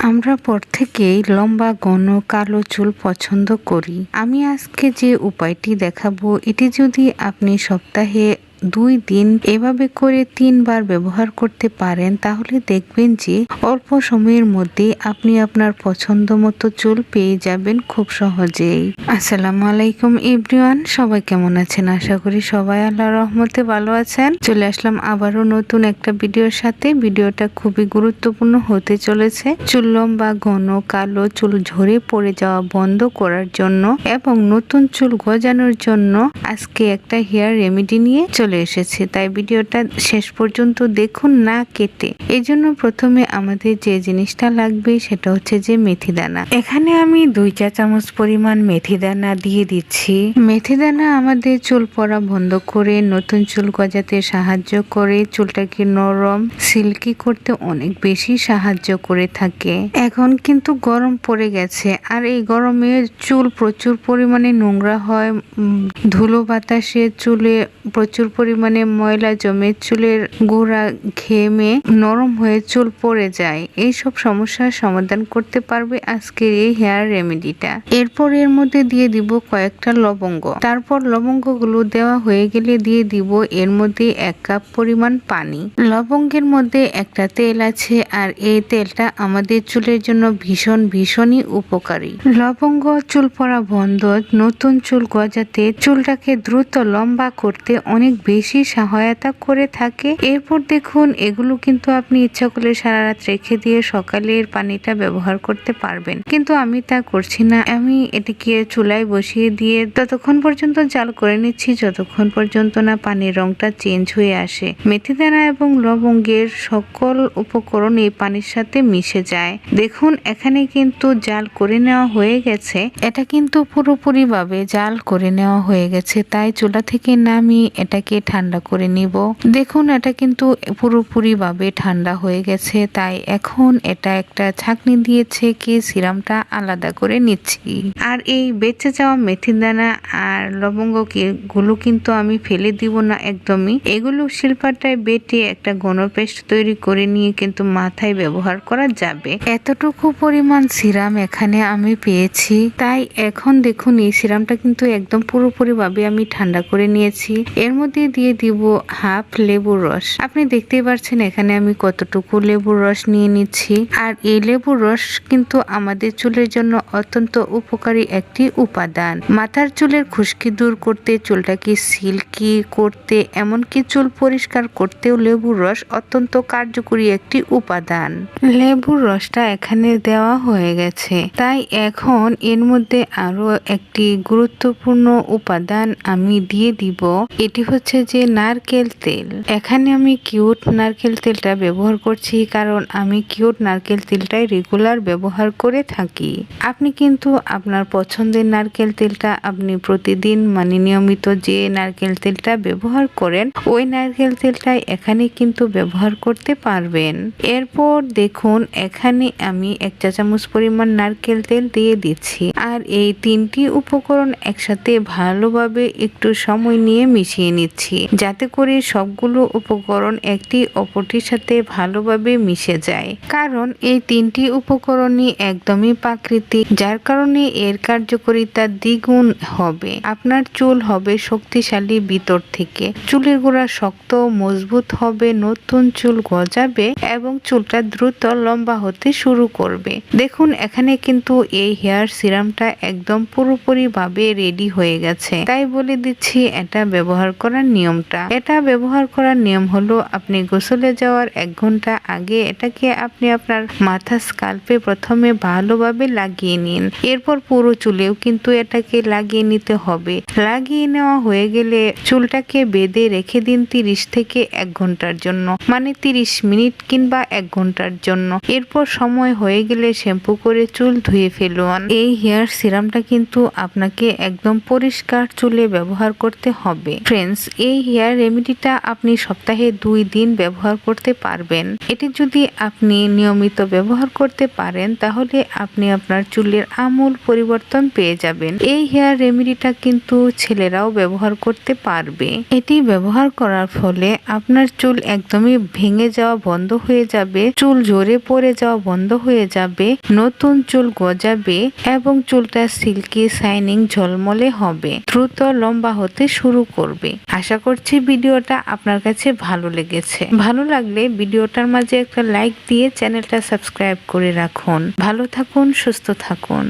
আমরা প্রত্যেকেই লম্বা ঘন কালো চুল পছন্দ করি। আমি আজকে যে উপায়টি দেখাবো এটি যদি আপনি সপ্তাহে 2 দিন এভাবে করে 3 বার ব্যবহার করতে পারেন তাহলে দেখবেন যে অল্প সময়ের মধ্যে আপনি আপনার পছন্দ মতো চুল পেয়ে যাবেন খুব সহজেই। আসসালামু আলাইকুম এভরিওয়ান, সবাই কেমন আছেন? আশা করি সবাই আল্লাহর রহমতে ভালো আছেন। চলে আসলাম আবারও নতুন একটা ভিডিওর সাথে। ভিডিওটা খুবই গুরুত্বপূর্ণ হতে চলেছে। চুল লম্বা ঘন কালো চুল ঝরে পড়ে যাওয়া বন্ধ করার জন্য এবং নতুন চুল গজানোর জন্য আজকে একটা হেয়ার রেমেডি নিয়ে চলে এসেছে। তাই ভিডিওটা শেষ পর্যন্ত দেখুন না কেটে। এই জন্য প্রথমে আমাদের যে জিনিসটা লাগবে সেটা হচ্ছে যে মেথি দানা। এখানে আমি 2 চা চামচ পরিমাণ মেথি দানা দিয়ে দিচ্ছি। মেথি দানা আমাদের চুল পড়া বন্ধ করে নতুন চুল গজাতে সাহায্য করে, চুলটাকে নরম সিল্কি করতে অনেক বেশি সাহায্য করে থাকে। এখন কিন্তু গরম পড়ে গেছে আর এই গরমে চুল প্রচুর পরিমাণে নোংরা হয়, ধুলো বাতাসে চুলে প্রচুর পরিমাণে ময়লা জমে চুলের গোড়া ঘেমে নরম হয়ে চুল পড়ে যায়। এই সব সমস্যার সমাধান করতে পারবে আজকের এই হেয়ার রেমেডিটা। এরপর এর মধ্যে দিয়ে দিব কয়েকটা লবঙ্গ। তারপর লবঙ্গগুলো দেওয়া হয়ে গেলে দিয়ে দিব এর মধ্যে 1 কাপ পরিমাণ পানি। লবঙ্গের মধ্যে একটা তেল আছে আর এই তেলটা আমাদের চুলের জন্য ভীষণই উপকারী। লবঙ্গ চুল পড়া বন্ধ, নতুন চুল গজাতে, চুলটাকে দ্রুত লম্বা করতে অনেক বেশি সহায়তা করে থাকে। এরপর দেখুন এগুলো কিন্তু আপনি ইচ্ছা করলে সারা রাত রেখে দিয়ে সকালের পানিটা ব্যবহার করতে পারবেন, কিন্তু আমি তা করছি না। আমি এটিকে চুলায় বসিয়ে দিয়ে ততক্ষণ পর্যন্ত জাল করে নিচ্ছি যতক্ষণ পর্যন্ত না পানির রংটা চেঞ্জ হয়ে আসে। মেথি দানা এবং লবঙ্গের সকল উপকরণ এই পানির সাথে মিশে যায়। দেখুন এখানে কিন্তু জাল করে নেওয়া হয়ে গেছে। এটা কিন্তু পুরোপুরি ভাবে জাল করে নেওয়া হয়ে গেছে, তাই চুলা থেকে নামিয়ে এটাকে ঠান্ডা করে নিব। দেখুন এটা কিন্তু পুরোপুরি ভাবে ঠান্ডা হয়ে গেছে, তাই এখন এটা একটা ছাঁকনি দিয়ে ছেঁকে সিরামটা আলাদা করে নিচ্ছি। আর এই বেঁচে যাওয়া মেথি দানা আর লবঙ্গ গুলো কিন্তু আমি ফেলে দিব না একদমই। এগুলো শিলপাটায় বেটে একটা ঘন পেস্ট তৈরি করে নিয়ে কিন্তু মাথায় ব্যবহার করা যাবে। এতটুকু পরিমাণ সিরাম এখানে আমি পেয়েছি, তাই এখন দেখুন এই সিরামটা কিন্তু একদম পুরোপুরি ভাবে আমি ঠান্ডা করে নিয়েছি। এর মধ্যে দিয়ে দিব হাফ লেবুর রস। আপনি দেখতেই পাচ্ছেন এখানে আমি কতটুকু লেবুর রস নিয়ে নিচ্ছি। আর এই লেবুর রস কিন্তু আমাদের চুলের জন্য অত্যন্ত উপকারী একটি উপাদান। মাথার চুলের খুশকি দূর করতে, চুলটাকে সিল্কি করতে, এমনকি চুল পরিষ্কার করতেও লেবুর রস অত্যন্ত কার্যকরী একটি উপাদান। লেবুর রসটা এখানে দেওয়া হয়ে গেছে, তাই এখন এর মধ্যে আরো একটি গুরুত্বপূর্ণ উপাদান আমি দিয়ে দিব। এটি হচ্ছে যে নারকেল তেল। এখানে আমি কিউট নারকেল তেলটা ব্যবহার করছি, কারণ আমি কিউট নারকেল তেলটাই রেগুলার ব্যবহার করে থাকি। আপনি কিন্তু আপনার পছন্দের নারকেল তেলটা আপনি প্রতিদিন নিয়মিত যে নারকেল তেলটা ব্যবহার করেন ওই নারকেল তেলটাই এখানে কিন্তু ব্যবহার করতে পারবেন। এরপর দেখুন এখানে আমি 1 চা চামচ পরিমাণ নারকেল তেল দিয়ে দিচ্ছি। আর এই 3টি উপকরণ একসাথে ভালোভাবে একটু সময় নিয়ে মিশিয়ে নিচ্ছি, যাতে করে সবগুলো উপকরণ একটি অপরটির সাথে ভালোভাবে মিশে যায়। কারণ এই 3টি উপকরণই একদমই প্রাকৃতিক, যার কারণে এর কার্যকারিতা দ্বিগুণ হবে। আপনার চুল হবে শক্তিশালী ভিতর থেকে, চুলের গোড়া শক্ত মজবুত হবে, নতুন চুল গজাবে এবং চুলটা দ্রুত লম্বা হতে শুরু করবে। দেখুন এখানে কিন্তু এই হেয়ার সিরামটা একদম পুরোপুরি ভাবে রেডি হয়ে গেছে। তাই বলে দিচ্ছি এটা ব্যবহার করার নিয়মটা। এটা ব্যবহার করার নিয়ম হলো আপনি গোসলে যাওয়ার 1 ঘন্টা আগে এটাকে আপনি আপনার মাথা স্কাল্পে প্রথমে ভালোভাবে লাগিয়ে নিন। এরপর পুরো চুলেও কিন্তু এটাকে লাগিয়ে নিতে হবে। লাগিয়ে নেওয়া হয়ে গেলে চুলটাকে বেঁধে রেখে দিন 30 থেকে 1 ঘন্টার জন্য, 30 মিনিট কিংবা 1 ঘন্টার জন্য। এরপর সময় হয়ে গেলে শ্যাম্পু করে চুল ধুয়ে ফেলুন। এই হেয়ার সিরামটা কিন্তু আপনাকে একদম পরিষ্কার চুলে ব্যবহার করতে হবে। ফ্রেন্ডস, এই হেয়ার রেমেডিটা আপনি সপ্তাহে 2 দিন ব্যবহার করতে পারবেন। এটি যদি আপনি নিয়মিত ব্যবহার করতে পারেন তাহলে আপনি আপনার চুলের আমূল পরিবর্তন পেয়ে যাবেন। এই হেয়ার রেমেডিটা কিন্তু ছেলেরাও ব্যবহার করতে পারবে। এটি ব্যবহার করার ফলে আপনার চুল একদমই ভেঙে যাওয়া বন্ধ হয়ে যাবে, চুল ঝরে পড়ে যাওয়া বন্ধ হয়ে যাবে, নতুন চুল গজাবে এবং চুলটা সিল্কি শাইনিং ঝলমলে হবে, দ্রুত লম্বা হতে শুরু করবে। আশা করছি ভিডিওটা আপনার কাছে ভালো লেগেছে। ভালো লাগলে ভিডিওটার মাঝে একটা লাইক দিয়ে চ্যানেলটা সাবস্ক্রাইব করে রাখুন। ভালো থাকুন, সুস্থ থাকুন।